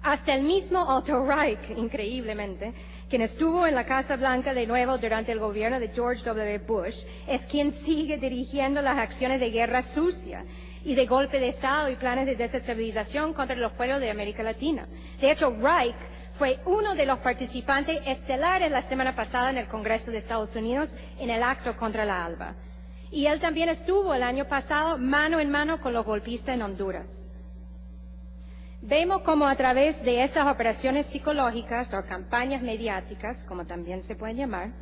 Hasta el mismo Otto Reich, increíblemente, quien estuvo en la Casa Blanca de nuevo durante el gobierno de George W. Bush, es quien sigue dirigiendo las acciones de guerra sucia y de golpe de Estado y planes de desestabilización contra los pueblos de América Latina. De hecho, Reich fue uno de los participantes estelares la semana pasada en el Congreso de Estados Unidos en el acto contra la ALBA. Y él también estuvo el año pasado mano en mano con los golpistas en Honduras. Vemos cómo a través de estas operaciones psicológicas o campañas mediáticas, como también se pueden llamar,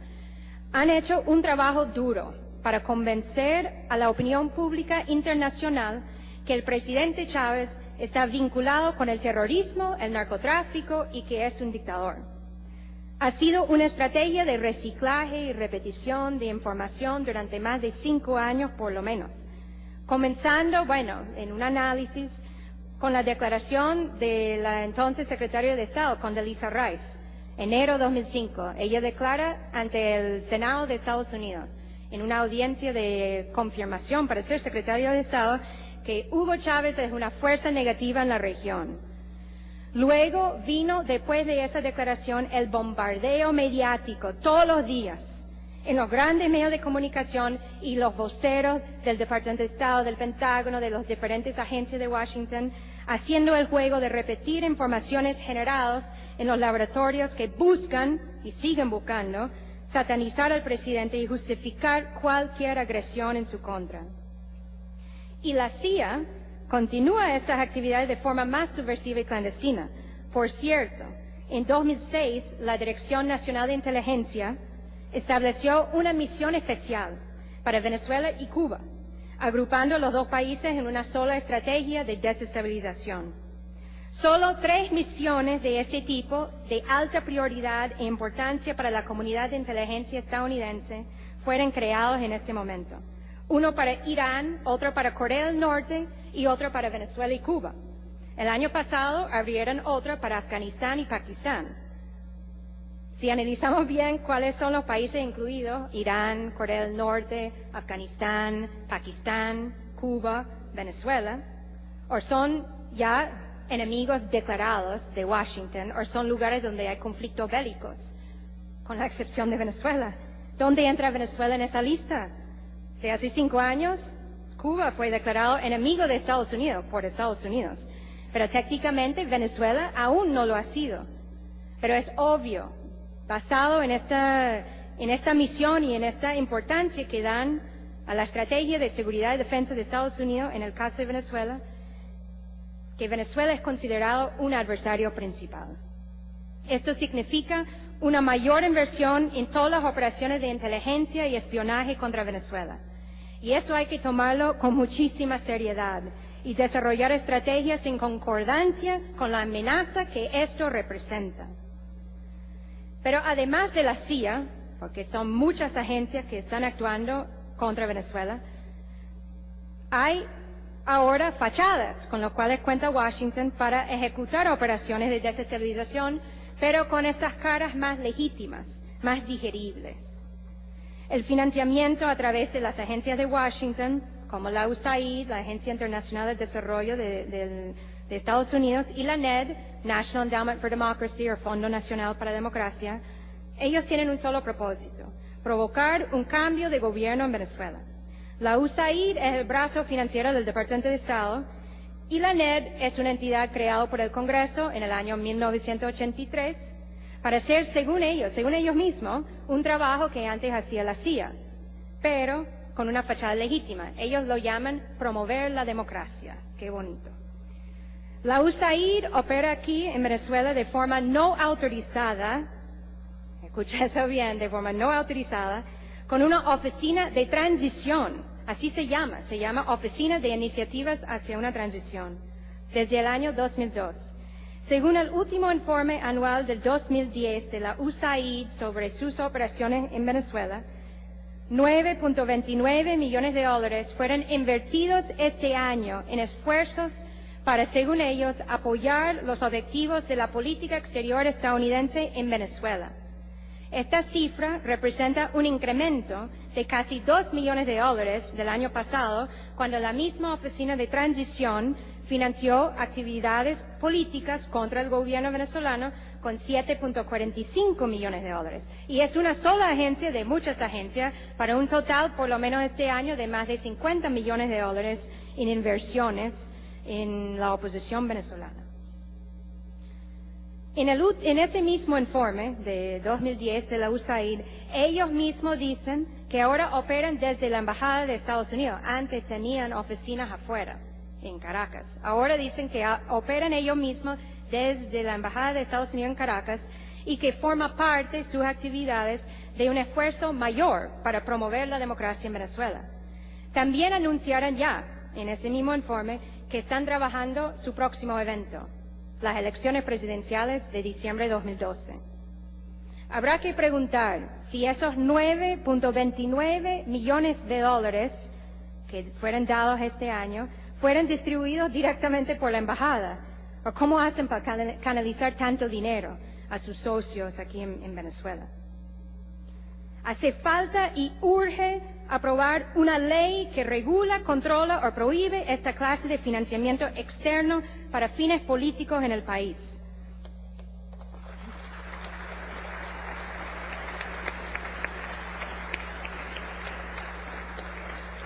han hecho un trabajo duro para convencer a la opinión pública internacional que el presidente Chávez está vinculado con el terrorismo, el narcotráfico y que es un dictador. Ha sido una estrategia de reciclaje y repetición de información durante más de 5 años por lo menos, comenzando, en un análisis con la declaración de la entonces secretaria de Estado, Condoleezza Rice, enero 2005. Ella declara ante el Senado de Estados Unidos, en una audiencia de confirmación para ser secretaria de Estado, que Hugo Chávez es una fuerza negativa en la región. Luego vino, después de esa declaración, el bombardeo mediático todos los días en los grandes medios de comunicación y los voceros del Departamento de Estado, del Pentágono, de las diferentes agencias de Washington, haciendo el juego de repetir informaciones generadas en los laboratorios que buscan y siguen buscando satanizar al presidente y justificar cualquier agresión en su contra. Y la CIA continúa estas actividades de forma más subversiva y clandestina. Por cierto, en 2006, la Dirección Nacional de Inteligencia estableció una misión especial para Venezuela y Cuba, agrupando los dos países en una sola estrategia de desestabilización. Solo 3 misiones de este tipo, de alta prioridad e importancia para la comunidad de inteligencia estadounidense, fueron creados en ese momento. Uno para Irán, otro para Corea del Norte y otro para Venezuela y Cuba. El año pasado abrieron otra para Afganistán y Pakistán. Si analizamos bien cuáles son los países incluidos, Irán, Corea del Norte, Afganistán, Pakistán, Cuba, Venezuela, o son ya enemigos declarados de Washington, o son lugares donde hay conflictos bélicos, con la excepción de Venezuela. ¿Dónde entra Venezuela en esa lista? De hace 5 años, Cuba fue declarado enemigo de Estados Unidos por Estados Unidos, pero técnicamente Venezuela aún no lo ha sido. Pero es obvio, basado en esta misión y en esta importancia que dan a la estrategia de seguridad y defensa de Estados Unidos en el caso de Venezuela, que Venezuela es considerado un adversario principal. Esto significa una mayor inversión en todas las operaciones de inteligencia y espionaje contra Venezuela. Y eso hay que tomarlo con muchísima seriedad y desarrollar estrategias en concordancia con la amenaza que esto representa. Pero además de la CIA, porque son muchas agencias que están actuando contra Venezuela, hay ahora fachadas con las cuales cuenta Washington para ejecutar operaciones de desestabilización, pero con estas caras más legítimas, más digeribles. El financiamiento a través de las agencias de Washington, como la USAID, la Agencia Internacional de Desarrollo de Estados Unidos, y la NED, National Endowment for Democracy, o Fondo Nacional para la Democracia, ellos tienen un solo propósito: provocar un cambio de gobierno en Venezuela. La USAID es el brazo financiero del Departamento de Estado, y la NED es una entidad creada por el Congreso en el año 1983 para hacer, según ellos mismos, un trabajo que antes hacía la CIA, pero con una fachada legítima. Ellos lo llaman promover la democracia. Qué bonito. La USAID opera aquí en Venezuela de forma no autorizada, escucha eso bien, de forma no autorizada, con una oficina de transición, así se llama Oficina de Iniciativas hacia una Transición, desde el año 2002. Según el último informe anual del 2010 de la USAID sobre sus operaciones en Venezuela, $9.29 millones fueron invertidos este año en esfuerzos para, según ellos, apoyar los objetivos de la política exterior estadounidense en Venezuela. Esta cifra representa un incremento de casi $2 millones del año pasado, cuando la misma oficina de transición financió actividades políticas contra el gobierno venezolano con $7.45 millones. Y es una sola agencia de muchas agencias para un total, por lo menos este año, de más de $50 millones en inversiones en la oposición venezolana. En ese mismo informe de 2010 de la USAID, ellos mismos dicen que ahora operan desde la Embajada de Estados Unidos. Antes tenían oficinas afuera, en Caracas. Ahora dicen que operan ellos mismos desde la Embajada de Estados Unidos en Caracas y que forma parte de sus actividades de un esfuerzo mayor para promover la democracia en Venezuela. También anunciaron ya, en ese mismo informe, que están trabajando su próximo evento, las elecciones presidenciales de diciembre de 2012. Habrá que preguntar si esos $9.29 millones que fueron dados este año fueron distribuidos directamente por la embajada, o cómo hacen para canalizar tanto dinero a sus socios aquí en Venezuela. Hace falta y urge aprobar una ley que regula, controla o prohíbe esta clase de financiamiento externo para fines políticos en el país.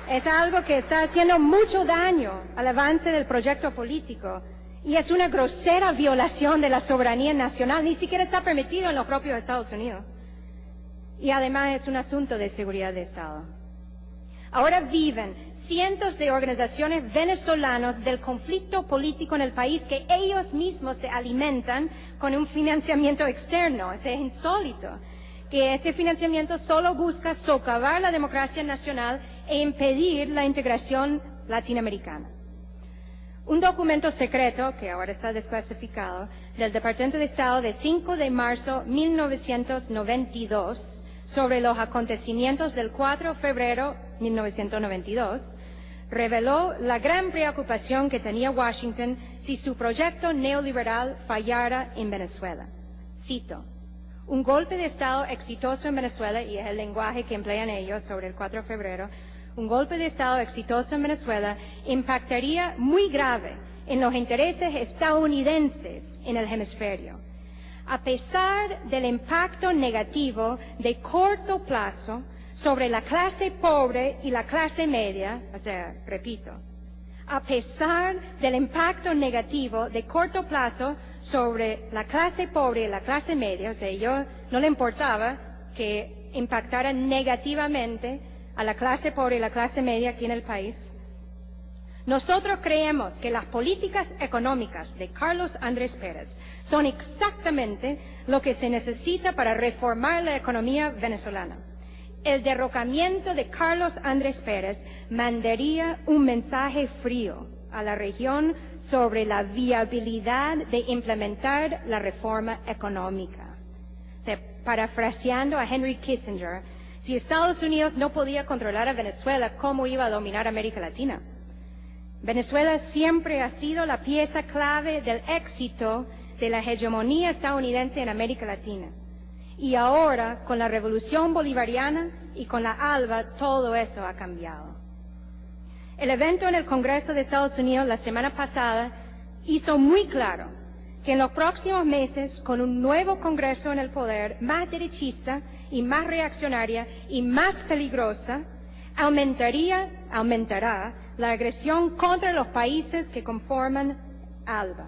Es algo que está haciendo mucho daño al avance del proyecto político y es una grosera violación de la soberanía nacional. Ni siquiera está permitido en los propios Estados Unidos. Y además es un asunto de seguridad de Estado. Ahora viven cientos de organizaciones venezolanas del conflicto político en el país que ellos mismos se alimentan con un financiamiento externo. Es insólito que ese financiamiento solo busca socavar la democracia nacional e impedir la integración latinoamericana. Un documento secreto, que ahora está desclasificado, del Departamento de Estado de 5 de marzo de 1992, sobre los acontecimientos del 4 de febrero de 1992, reveló la gran preocupación que tenía Washington si su proyecto neoliberal fallara en Venezuela. Cito: un golpe de Estado exitoso en Venezuela, y es el lenguaje que emplean ellos sobre el 4 de febrero, un golpe de Estado exitoso en Venezuela impactaría muy grave en los intereses estadounidenses en el hemisferio. A pesar del impacto negativo de corto plazo sobre la clase pobre y la clase media, o sea, repito, a pesar del impacto negativo de corto plazo sobre la clase pobre y la clase media, o sea, yo no le importaba que impactara negativamente a la clase pobre y la clase media aquí en el país. Nosotros creemos que las políticas económicas de Carlos Andrés Pérez son exactamente lo que se necesita para reformar la economía venezolana. El derrocamiento de Carlos Andrés Pérez mandaría un mensaje frío a la región sobre la viabilidad de implementar la reforma económica. O sea, parafraseando a Henry Kissinger, si Estados Unidos no podía controlar a Venezuela, ¿cómo iba a dominar América Latina? Venezuela siempre ha sido la pieza clave del éxito de la hegemonía estadounidense en América Latina. Y ahora, con la revolución bolivariana y con la ALBA, todo eso ha cambiado. El evento en el Congreso de Estados Unidos la semana pasada hizo muy claro que en los próximos meses, con un nuevo Congreso en el poder, más derechista y más reaccionaria y más peligrosa, aumentará la agresión contra los países que conforman ALBA.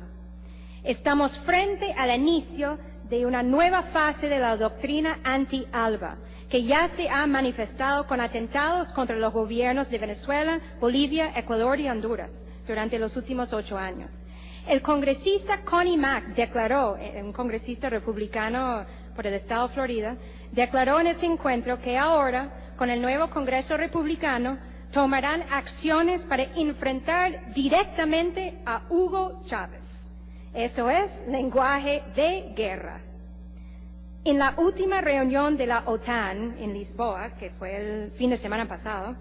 Estamos frente al inicio de una nueva fase de la doctrina anti-ALBA, que ya se ha manifestado con atentados contra los gobiernos de Venezuela, Bolivia, Ecuador y Honduras durante los últimos 8 años. El congresista Connie Mack declaró, un congresista republicano por el estado de Florida, declaró en ese encuentro que ahora, con el nuevo Congreso republicano, tomarán acciones para enfrentar directamente a Hugo Chávez. Eso es lenguaje de guerra. En la última reunión de la OTAN en Lisboa, que fue el fin de semana pasado,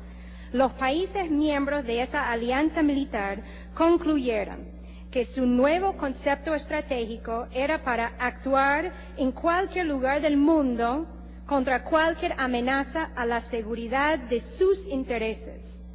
los países miembros de esa alianza militar concluyeron que su nuevo concepto estratégico era para actuar en cualquier lugar del mundo contra cualquier amenaza a la seguridad de sus intereses.